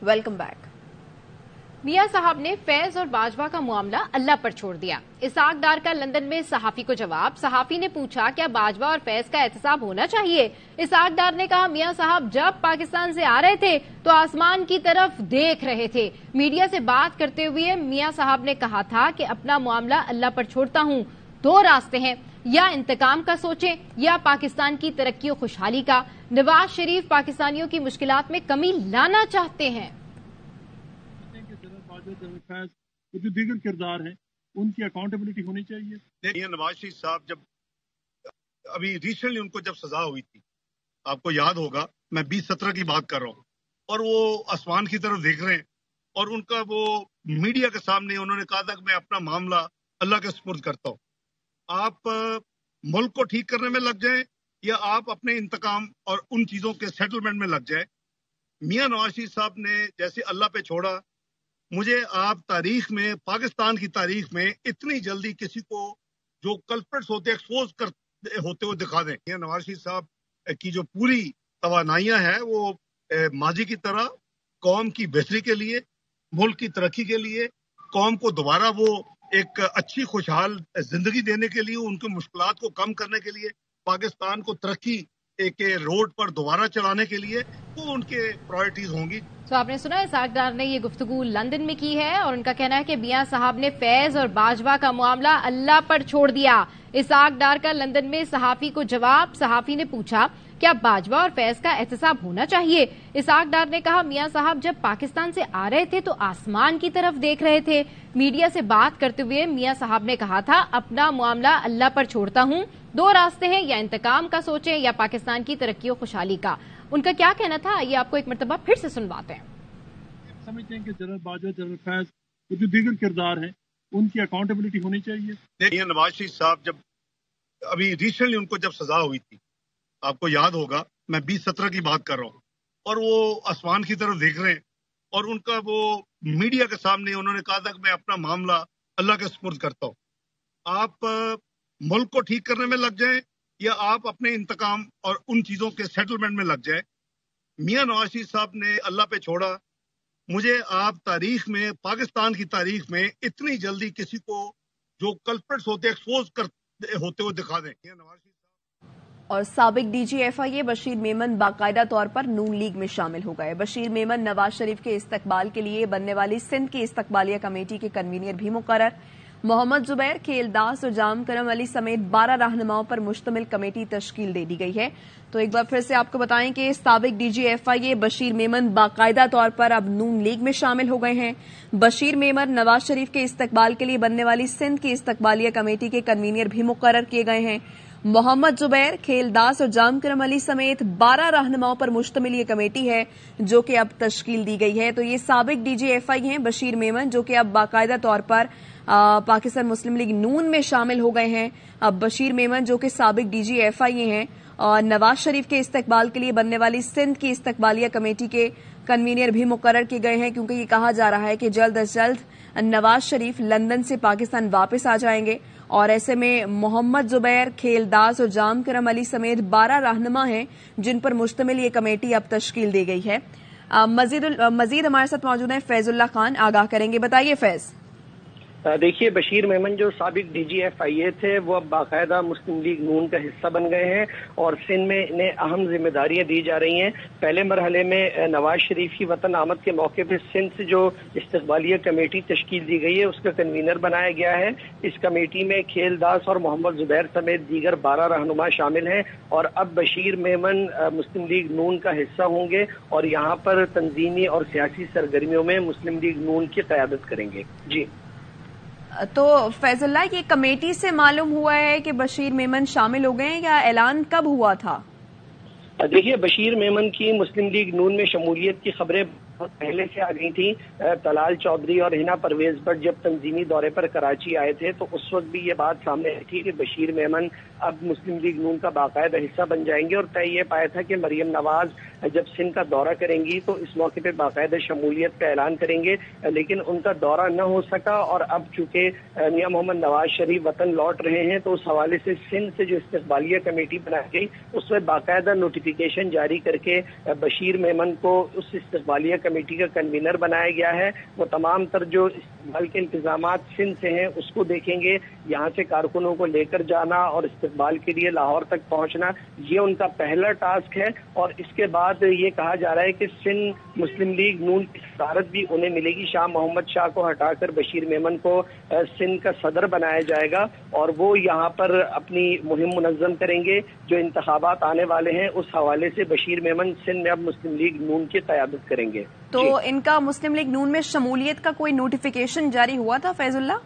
Welcome back. मियां साहब ने फैज और बाजवा का मामला अल्लाह पर छोड़ दिया। इसाक डार का लंदन में सहाफी को जवाब। सहाफी ने पूछा क्या बाजवा और फैज का एहतसाब होना चाहिए। इसाक डार ने कहा मियां साहब जब पाकिस्तान से आ रहे थे तो आसमान की तरफ देख रहे थे। मीडिया से बात करते हुए मियां साहब ने कहा था कि अपना मामला अल्लाह पर छोड़ता हूं। दो रास्ते हैं, या इंतकाम का सोचें या पाकिस्तान की तरक्की और खुशहाली का। नवाज शरीफ पाकिस्तानियों की मुश्किलात में कमी लाना चाहते हैं। जो दीगर किरदार हैं उनकी अकाउंटेबिलिटी होनी चाहिए। देखिए नवाज शरीफ साहब जब अभी रिसेंटली उनको जब सजा हुई थी, आपको याद होगा, मैं 2017 की बात कर रहा हूँ, और वो आसमान की तरफ देख रहे हैं और उनका वो मीडिया के सामने उन्होंने कहा था कि मैं अपना मामला अल्लाह के सुपुर्द करता हूँ। आप मुल्क को ठीक करने में लग जाएं या आप अपने इंतकाम और उन चीजों के सेटलमेंट में लग जाएं। मियां नवाज शरीफ साहब ने जैसे अल्लाह पे छोड़ा, मुझे आप तारीख में, पाकिस्तान की तारीख में इतनी जल्दी किसी को जो कल्प्रिट्स होते एक्सपोज कर होते हुए दिखा दें। मियां नवाज शरीफ साहब की जो पूरी तवानाइयां हैं वो माजी की तरह कौम की बेहतरी के लिए, मुल्क की तरक्की के लिए, कौम को दोबारा वो एक अच्छी खुशहाल जिंदगी देने के लिए, उनकी मुश्किलात को कम करने के लिए, पाकिस्तान को तरक्की के रोड पर दोबारा चलाने के लिए वो उनके प्रायोरिटीज होंगी। तो आपने सुना इसाक डार ने ये गुफ्तगू लंदन में की है और उनका कहना है कि मियां साहब ने फैज और बाजवा का मामला अल्लाह पर छोड़ दिया। इसाक डार का लंदन में सहाफी को जवाब। सहाफी ने पूछा क्या बाजवा और फैज का एहतसाब होना चाहिए। इसाक डार ने कहा मियां साहब जब पाकिस्तान से आ रहे थे तो आसमान की तरफ देख रहे थे। मीडिया से बात करते हुए मियां साहब ने कहा था अपना मामला अल्लाह पर छोड़ता हूं। दो रास्ते हैं, या इंतकाम का सोचें या पाकिस्तान की तरक्की और खुशहाली का। उनका क्या कहना था ये आपको एक मरतबा फिर से सुनवाते हैं। समझते हैं कि जनरल बाजवा, जनरल फैज, जो दीगर किरदार हैं उनकी अकाउंटेबिलिटी होनी चाहिए। देखिए नवाज शरीफ साहब जब अभी रिसेंटली उनको जब सजा हुई थी, आपको याद होगा, मैं 2017 की बात कर रहा हूँ, और वो आसमान की तरफ देख रहे हैं और उनका वो मीडिया के सामने उन्होंने कहा था कि मैं अपना मामला अल्लाह के सुपुर्द करता हूँ। आप मुल्क को ठीक करने में लग जाएं या आप अपने इंतकाम और उन चीजों के सेटलमेंट में लग जाएं। मियां नवाज शरीफ साहब ने अल्लाह पे छोड़ा, मुझे आप तारीख में, पाकिस्तान की तारीख में इतनी जल्दी किसी को जो कल्प्रिट्स होते एक्सपोज कर होते हुए दिखा दें। और साबिक DGFIA बशीर मेमन बाकायदा तौर पर नून लीग में शामिल हो गए। बशीर मेमन नवाज शरीफ के इस्तकबाल के लिए बनने वाली सिंध की इस्तकबालिया कमेटी के कन्वीनर भी मुकर्रर। मोहम्मद जुबैर, खेलदास और जाम करम अली समेत 12 रहनुमाओं पर मुश्तमिल कमेटी तश्कील दे दी गई है। तो एक बार फिर से आपको बताएं कि साबिक DGFIA बशीर मेमन बाकायदा तौर पर अब नून लीग में शामिल हो गए हैं। बशीर मेमन नवाज शरीफ के इस्तकबाल के लिए बनने वाली सिंध की इस्तकबालिया कमेटी के कन्वीनर भी मुकर्रर किए गए हैं। मोहम्मद जुबैर, खेलदास और जाम करम अली समेत 12 रहनुमाओं पर मुश्तमिल ये कमेटी है जो कि अब तश्कील दी गई है। तो ये साबिक DGFI हैं बशीर मेमन, जो कि अब बाकायदा तौर पर पाकिस्तान मुस्लिम लीग नून में शामिल हो गए हैं। अब बशीर मेमन जो कि साबिक DGFI हैं और नवाज शरीफ के इस्तकबाल के लिए बनने वाली सिंध की इस्तकबालिया कमेटी के कन्वीनर भी मुकर्रर किए गए हैं, क्योंकि ये कहा जा रहा है कि जल्द अज जल्द नवाज शरीफ लंदन से पाकिस्तान वापस आ जाएंगे और ऐसे में मोहम्मद जुबैर, खेलदास और जाम करम अली समेत 12 रहनुमा हैं जिन पर मुश्तमिल ये कमेटी अब तश्कील दी गई है। मजीद हमारे साथ मौजूद हैं फैजुल्लाह खान, आगाह करेंगे। बताइए फैज। देखिए बशीर मेमन जो साबिक DGFIA थे वो अब बाकायदा मुस्लिम लीग नून का हिस्सा बन गए हैं और सिंध में इन्हें अहम जिम्मेदारियां दी जा रही हैं। पहले मरहले में नवाज शरीफ की वतन आमद के मौके पर सिंध से जो इस्तकबालिया कमेटी तश्कील दी गई है उसका कन्वीनर बनाया गया है। इस कमेटी में खेलदास और मोहम्मद जुबैर समेत दीगर 12 रहनुमा शामिल हैं और अब बशीर मेमन मुस्लिम लीग नून का हिस्सा होंगे और यहाँ पर तंजीमी और सियासी सरगर्मियों में मुस्लिम लीग नून की क़यादत करेंगे। जी तो फैजुल्लाह, ये कमेटी से मालूम हुआ है कि बशीर मेमन शामिल हो गए या ऐलान कब हुआ था? देखिए बशीर मेमन की मुस्लिम लीग नून में शमूलियत की खबरें बहुत पहले से आ गई थी। तलाल चौधरी और हिना परवेज भट्ट जब तंजीमी दौरे पर कराची आए थे तो उस वक्त भी ये बात सामने आई थी कि बशीर मेमन अब मुस्लिम लीग नून का बाकायदा हिस्सा बन जाएंगे और तय ये पाया था कि मरियम नवाज जब सिंध का दौरा करेंगी तो इस मौके पर बाकायदा शमूलियत का ऐलान करेंगे, लेकिन उनका दौरा न हो सका और अब चूंकि मियां मोहम्मद नवाज शरीफ वतन लौट रहे हैं तो उस हवाले से सिंध से जो इस्तकबालिया कमेटी बनाई गई उसमें बाकायदा नोटिफिकेशन जारी करके बशीर मेमन को उस इस्तकबालिया कमेटी का कन्वीनर बनाया गया है। वो तमाम तर जो इस्तेमाल के इंतजामात सिंध से हैं उसको देखेंगे। यहाँ से कारकुनों को लेकर जाना और इस्तेमाल के लिए लाहौर तक पहुँचना, ये उनका पहला टास्क है। और इसके बाद ये कहा जा रहा है कि सिंध मुस्लिम लीग नून की सदारत भी उन्हें मिलेगी। शाह मोहम्मद शाह को हटाकर बशीर मेमन को सिंध का सदर बनाया जाएगा और वो यहाँ पर अपनी मुहिम मुनज़्ज़म करेंगे। जो इंतखाबात आने वाले हैं उस हवाले से बशीर मेमन सिंध में अब मुस्लिम लीग नून की क़यादत करेंगे। तो इनका मुस्लिम लीग नून में शमूलियत का कोई नोटिफिकेशन जारी हुआ था फैजुल्ला?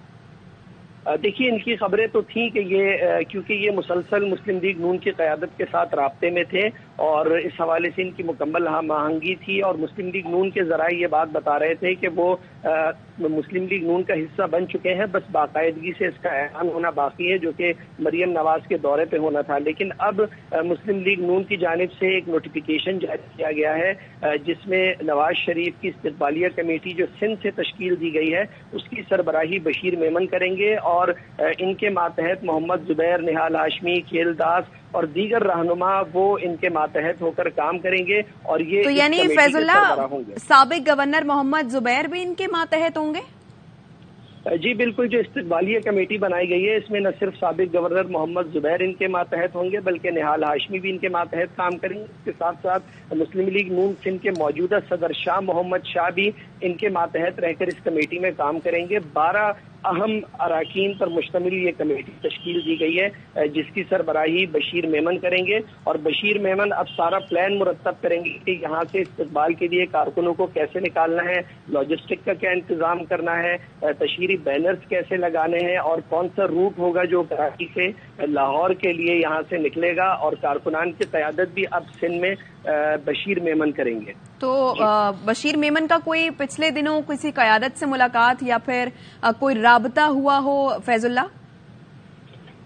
देखिए, इनकी खबरें तो थी कि ये क्योंकि ये मुसलसल मुस्लिम लीग नून की क़यादत के साथ राब्ते में थे और इस हवाले से इनकी मुकम्मल हमआहंगी थी और मुस्लिम लीग नून के ज़राए ये बात बता रहे थे कि वो मुस्लिम लीग नून का हिस्सा बन चुके हैं, बस बाकायदगी से इसका ऐलान होना बाकी है, जो कि मरियम नवाज के दौरे पे होना था। लेकिन अब मुस्लिम लीग नून की जानिब से एक नोटिफिकेशन जारी किया गया है जिसमें नवाज शरीफ की इस्तिक़बालिया कमेटी जो सिंध से तश्कील दी गई है उसकी सरबराही बशीर मेमन करेंगे और इनके मातहत मोहम्मद जुबैर, निहाल हाशमी, खेल दास और दीगर रहनुमा वो इनके मातहत होकर काम करेंगे। और ये तो यानी फैजुल्ला साबिक गवर्नर मोहम्मद जुबैर भी इनके मातहत होंगे? जी बिल्कुल, जो इस्तिक़बालिया कमेटी बनाई गई है इसमें न सिर्फ साबिक गवर्नर मोहम्मद जुबैर इनके मातहत होंगे बल्कि निहाल हाशमी भी इनके मातहत काम करेंगे। इसके साथ साथ मुस्लिम लीग नून सिंध के मौजूदा सदर शाह मोहम्मद शाह भी इनके मातहत रहकर इस कमेटी में काम करेंगे। 12 अहम अराकीन पर मुश्तमिल ये कमेटी तश्कील दी गई है जिसकी सरबराही बशीर मेमन करेंगे और बशीर मेमन अब सारा प्लान मुरतब करेंगे कि यहाँ से इस्तिक़बाल के लिए कारकुनों को कैसे निकालना है, लॉजिस्टिक का क्या इंतजाम करना है, तशहीरी बैनर्स कैसे लगाने हैं और कौन सा रूट होगा जो कराची से लाहौर के लिए यहाँ से निकलेगा। और कारकुनान की क़यादत भी अब सिंध में बशीर मेमन करेंगे। तो बशीर मेमन का कोई पिछले दिनों किसी क़यादत से मुलाकात या फिर कोई राबता हुआ हो फैजुल्ला?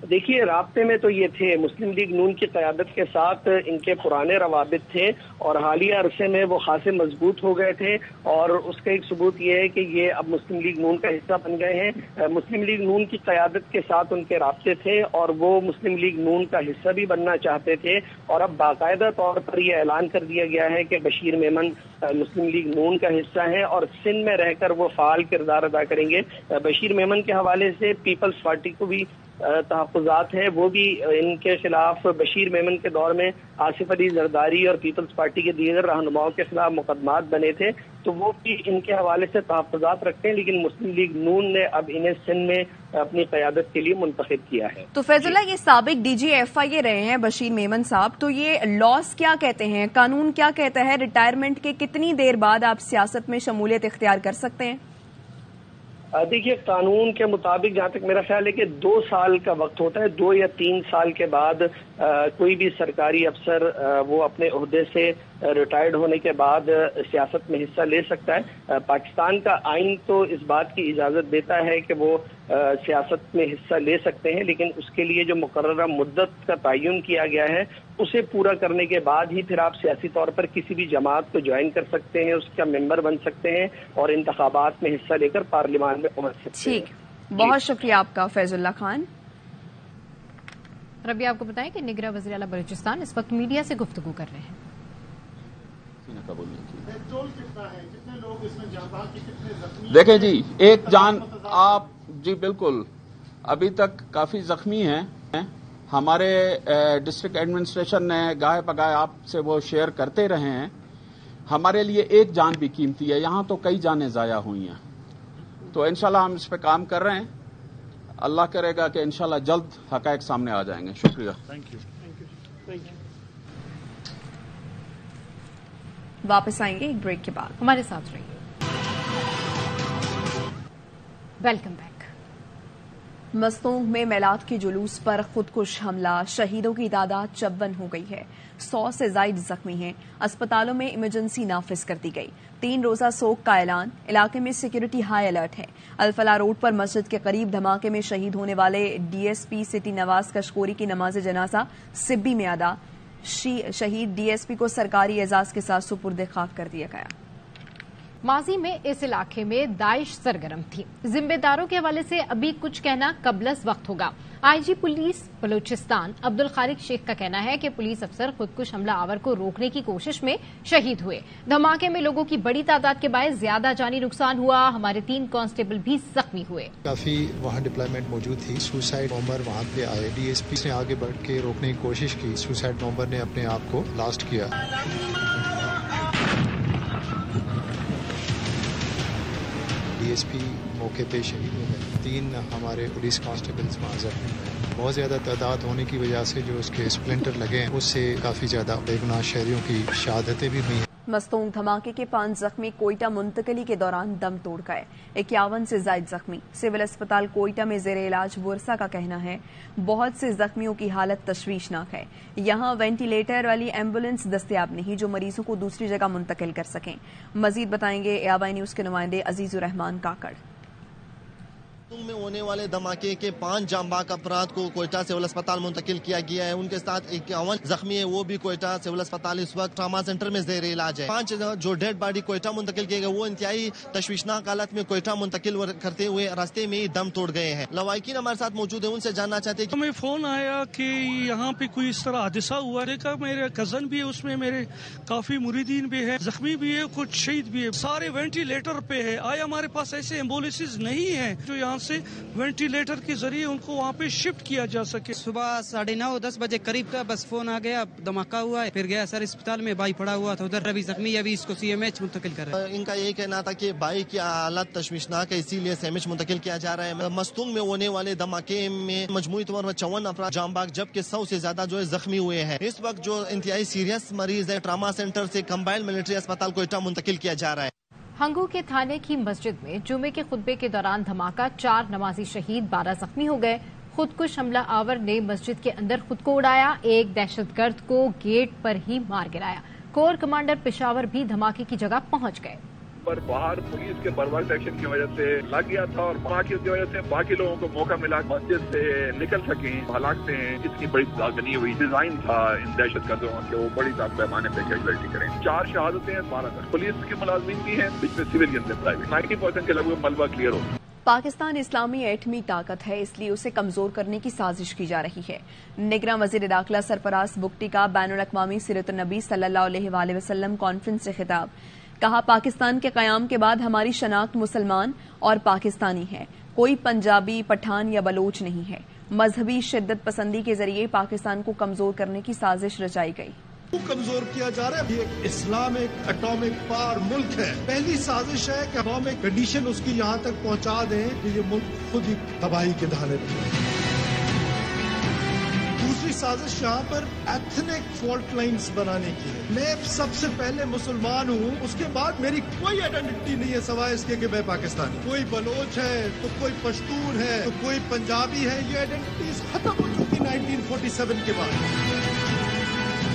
देखिए, राब्ते में तो ये थे, मुस्लिम लीग नून की क़यादत के साथ इनके पुराने रवाबित थे और हालिया अरसे में वो खासे मजबूत हो गए थे और उसका एक सबूत ये है कि ये अब मुस्लिम लीग नून का हिस्सा बन गए हैं। मुस्लिम लीग नून की क़यादत के साथ उनके राब्ते थे और वो मुस्लिम लीग नून का हिस्सा भी बनना चाहते थे और अब बाकायदा तौर पर यह ऐलान कर दिया गया है कि बशीर मेमन मुस्लिम लीग नून का हिस्सा है और सिंध में रहकर वो फ़ाल किरदार अदा करेंगे। बशीर मेमन के हवाले से पीपल्स पार्टी को भी तहफ़्फ़ुज़ात हैं, वो भी इनके खिलाफ बशीर मेमन के दौर में आसिफ अली जरदारी और पीपल्स पार्टी के दीगर रहनुमाओं के खिलाफ मुकदमात बने थे, तो वो भी इनके हवाले से तहफ़्फ़ुज़ात रखते हैं। लेकिन मुस्लिम लीग नून ने अब इन्हें सिंध में अपनी क़यादत के लिए मुंतखब किया है। तो फैजुल्ला, ये साबिक DGFI रहे हैं बशीर मेमन साहब, तो ये लॉस क्या कहते हैं, कानून क्या कहता है, रिटायरमेंट के कितनी देर बाद आप सियासत में शमूलियत इख्तियार कर सकते हैं? देखिए, कानून के मुताबिक जहाँ तक मेरा ख्याल है कि 2 साल का वक्त होता है, 2 या 3 साल के बाद कोई भी सरकारी अफसर वो अपने ओहदे से रिटायर्ड होने के बाद सियासत में हिस्सा ले सकता है। पाकिस्तान का आइन तो इस बात की इजाज़त देता है कि वो सियासत में हिस्सा ले सकते हैं, लेकिन उसके लिए जो मुकर्ररा मुद्दत का तयन किया गया है उसे पूरा करने के बाद ही फिर आप सियासी तौर पर किसी भी जमात को ज्वाइन कर सकते हैं, उसका मेंबर बन सकते हैं और इंतखाबात में हिस्सा लेकर पार्लियामान में पहुंच सकते हैं। ठीक, बहुत शुक्रिया आपका फैजुल्ला खान। रबी, आपको बताएं कि निगरान वज़ीर आला बलूचिस्तान इस वक्त मीडिया से गुफ्तगू कर रहे हैं। देखें जी, एक जान आप जी बिल्कुल अभी तक काफी जख्मी हैं। हमारे डिस्ट्रिक्ट एडमिनिस्ट्रेशन ने गाहे पगाहे आपसे वो शेयर करते रहे हैं। हमारे लिए एक जान भी कीमती है, यहाँ तो कई जानें ज़ाया हुई हैं। तो इंशाल्लाह हम इस पे काम कर रहे हैं। अल्लाह करेगा कि इंशाल्लाह जल्द हक़ाइक़ सामने आ जाएंगे। शुक्रिया। Thank you. वापस आएंगे एक ब्रेक के बाद, हमारे साथ रहिए। Welcome back. मस्तूंग में मेलाद के जुलूस पर खुदकुश हमला, शहीदों की तादाद 54 हो गई है, 100 से जायद जख्मी हैं। अस्पतालों में इमरजेंसी नाफिज कर दी गई। 3 रोजा सोग का ऐलान। इलाके में सिक्योरिटी हाई अलर्ट है। अलफला रोड पर मस्जिद के करीब धमाके में शहीद होने वाले DSP सिटी नवाज कशकोरी की नमाज जनाजा सिब्बी में अदा। शहीद DSP को सरकारी एजाज के साथ सुपुर्द खाक कर दिया गया। माजी में इस इलाके में दाइश सरगर्म थी। जिम्मेदारों के हवाले से अभी कुछ कहना कबलस वक्त होगा। आईजी पुलिस बलूचिस्तान अब्दुल खालिक शेख का कहना है कि पुलिस अफसर खुदकुश हमला आवर को रोकने की कोशिश में शहीद हुए। धमाके में लोगों की बड़ी तादाद के बायस ज्यादा जानी नुकसान हुआ। हमारे 3 कांस्टेबल भी जख्मी हुए। काफी वहाँ डिप्लॉयमेंट मौजूद थी। सुसाइड बॉम्बर वहाँ पे आए। डीएसपी ने आगे बढ़ के रोकने की कोशिश की। सुसाइड बॉम्बर ने अपने आप को ब्लास्ट किया। डीएसपी मौके पे शहीद हो गए। 3 हमारे पुलिस कांस्टेबल्स वहाँ जख्मी हुए। बहुत ज्यादा तादाद होने की वजह से जो उसके स्प्लिंटर लगे हैं उससे काफी ज्यादा बेगुनाह शहरियों की शहादतें भी हुई हैं। मस्तूंग धमाके के 5 जख्मी कोयटा मुंतकली के दौरान दम तोड़ गए। 51 से ज्यादा जख्मी। सिविल अस्पताल कोयटा में जेर इलाज बुरसा का कहना है बहुत से जख्मियों की हालत तशवीशनाक है। यहां वेंटिलेटर वाली एम्बुलेंस दस्तयाब नहीं जो मरीजों को दूसरी जगह मुंतकिल कर सकें। मजीद बताएंगे एआईवाई न्यूज के नुमाइंदे अजीजुर रहमान काकड़। में होने वाले धमाके के 5 जांबाज अफराद को कोयटा सिविल अस्पताल मुंतकिल किया गया है। उनके साथ 51 जख्मी है, वो भी कोयटा सिविल अस्पताल इस वक्त ट्रामा सेंटर में जेर इलाज है। 5 जो डेड बॉडी कोयटा मुंतकिल किए गए वो इंतहाई तशवीशनाक हालत में कोयटा मुंतकिल करते हुए रास्ते में ही दम तोड़ गए हैं। लवाकिन हमारे साथ मौजूद है, उनसे जानना चाहते हैं। हमें फोन आया कि यहाँ पे कोई इस तरह हादसा हुआ। देखा मेरे कजन भी है, उसमें मेरे काफी मुरीदीन भी है, जख्मी भी है, कुछ शहीद भी है। सारे वेंटिलेटर पे है। आए हमारे पास ऐसे एम्बुलेंसेज नहीं है जो यहाँ से वेंटिलेटर के जरिए उनको वहाँ पे शिफ्ट किया जा सके। सुबह 9:30-10 बजे करीब का बस फोन आ गया, धमाका हुआ है। फिर गया सर अस्पताल में, भाई पड़ा हुआ था उधर, अभी जख्मी है, अभी इसको सीएमएच मुंतकिल कर रहे हैं। इनका ये कहना था कि भाई की हालत तशवीशनाक है, इसीलिए सीएमएच मुंतकिल किया जा रहा है। मस्तूंग में होने वाले धमाके में मजमूई तौर पर 54 अफराद जांबाज जबकि 100 से ज्यादा जो है जख्मी हुए हैं। इस वक्त जो इंतहाई सीरियस मरीज है ट्रामा सेंटर से कंबाइंड मिलिट्री अस्पताल कोयटा मुंतकिल किया जा रहा है। हंगू के थाने की मस्जिद में जुमे के खुतबे के दौरान धमाका, 4 नमाजी शहीद, 12 जख्मी हो गए। खुदकुश हमला आवर ने मस्जिद के अंदर खुद को उड़ाया। एक दहशतगर्द को गेट पर ही मार गिराया। कोर कमांडर पेशावर भी धमाके की जगह पहुंच गए। पर बाहर पुलिस के बर्बाद एक्शन की वजह से लग गया था और बाकी की वजह से बाकी लोगों को मौका मिला मस्जिद से निकल सके। हालात से इसकी बड़ी दागनी हुई डिजाइन था इन दहशतगर्दों के, वो बड़ी पैमाने पे कैजुअल्टी करें। 4 शहादतें हैं, 12 पुलिस के मुलाजमीन भी हैं, बीच में सिविलियन से प्राइवेट। 90% के लगभग मलबा क्लियर हो। पाकिस्तान इस्लामी एटमी ताकत है, इसलिए उसे कमजोर करने की साजिश की जा रही है। निगरान वजीर दाखिला सरफराज बुगटी का बैनुल अक़वामी सीरत नबी सल्लल्लाहु अलैहि वसल्लम कॉन्फ्रेंस से खिताब। कहा पाकिस्तान के कयाम के बाद हमारी शनाख्त मुसलमान और पाकिस्तानी है, कोई पंजाबी, पठान या बलोच नहीं है। मजहबी शिद्दत पसंदी के जरिए पाकिस्तान को कमजोर करने की साजिश रचाई गई। कमजोर किया जा रहा है। ये इस्लामिक एटॉमिक पावर मुल्क है। पहली साजिश है कि एटॉमिक कंडीशन उसकी यहाँ तक पहुँचा दें कि ये मुल्क खुद ही तबाही के धाने पे। दूसरी साजिश यहाँ पर एथनिक फॉल्ट लाइन्स बनाने की है। मैं सबसे पहले मुसलमान हूँ, उसके बाद मेरी कोई आइडेंटिटी नहीं है सवाए इसके कि मैं पाकिस्तानी। कोई बलोच है तो कोई पश्तून है तो कोई पंजाबी है। ये आइडेंटिटीज खत्म हो चुकी 1947 के बाद।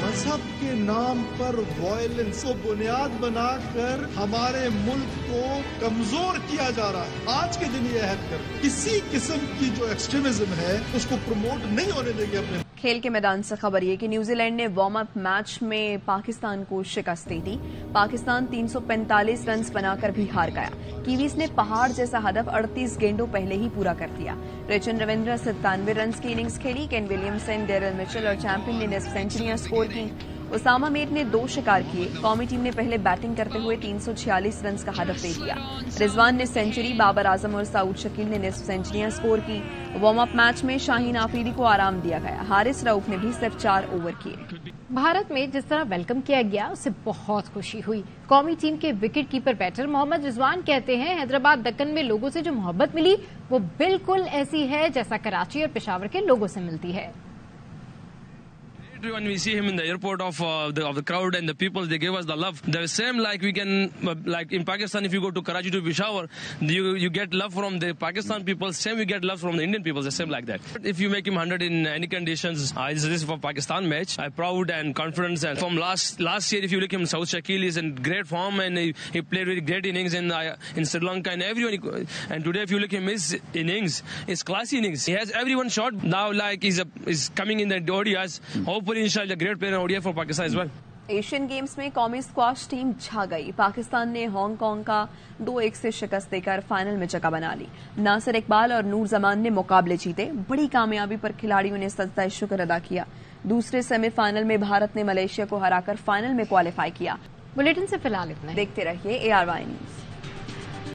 मजहब के नाम पर वायलेंस को बुनियाद बनाकर हमारे मुल्क को कमजोर किया जा रहा है। आज के दिन ये अहद कर किसी किस्म की जो एक्सट्रीमिज्म है उसको प्रमोट नहीं होने देंगे अपने। खेल के मैदान से खबर ये कि न्यूजीलैंड ने वार्म अप मैच में पाकिस्तान को शिकस्त दे दी। पाकिस्तान 345 रन बनाकर भी हार गया। कीवीज ने पहाड़ जैसा हदफ 38 गेंदों पहले ही पूरा कर दिया। रिचन रविंद्र 97 रन की इनिंग्स खेली। केन विलियमसन, डेरल मिचेल और चैंपियन ने निस्फ सेंचुरियां स्कोर की। उसामा मीर ने 2 शिकार किए। कौमी टीम ने पहले बैटिंग करते हुए 346 रन का हदफ दे दिया। रिजवान ने सेंचुरी, बाबर आजम और सऊद शकील ने निस्फ सेंचुरियां स्कोर की। वार्म अप मैच में शाहीन आफरीदी को आराम दिया गया। हारिस रऊफ ने भी सिर्फ 4 ओवर किए। भारत में जिस तरह वेलकम किया गया उससे बहुत खुशी हुई। कौमी टीम के wicket keeper batter Mohammad Rizwan कहते हैं हैदराबाद दक्कन में लोगों से जो मोहब्बत मिली वो बिल्कुल ऐसी है जैसा कराची और पेशावर के लोगों से मिलती है। When we see him in the airport of the crowd and the people, they give us the love. The same like we can, like in Pakistan, if you go to Karachi to Peshawar, you get love from the Pakistan people. Same we get love from the Indian people. The same like that. If you make him 100 in any conditions, this is for Pakistan match. I'm proud and confident. And from last year, if you look him, Saud Shakil is in great form and he played really great innings in Sri Lanka and everyone. And today, if you look him, his innings, his classy innings. He has everyone shot. Now like he's coming in the ODIs. Hopefully, inshallah, great player in ODI for Pakistan as well. Asian games में कौमी squash team छा गई। पाकिस्तान ने Hong Kong का 2-1 से शिकस्त देकर final में जगह बना ली। नासिर इकबाल और नूर जमान ने मुकाबले जीते। बड़ी कामयाबी पर खिलाड़ियों ने सजदा शुक्र अदा किया। दूसरे सेमीफाइनल में भारत ने मलेशिया को हराकर फाइनल में क्वालिफाई किया। बुलेटिन से फिलहाल इतना ही। देखते रहिए ARY न्यूज।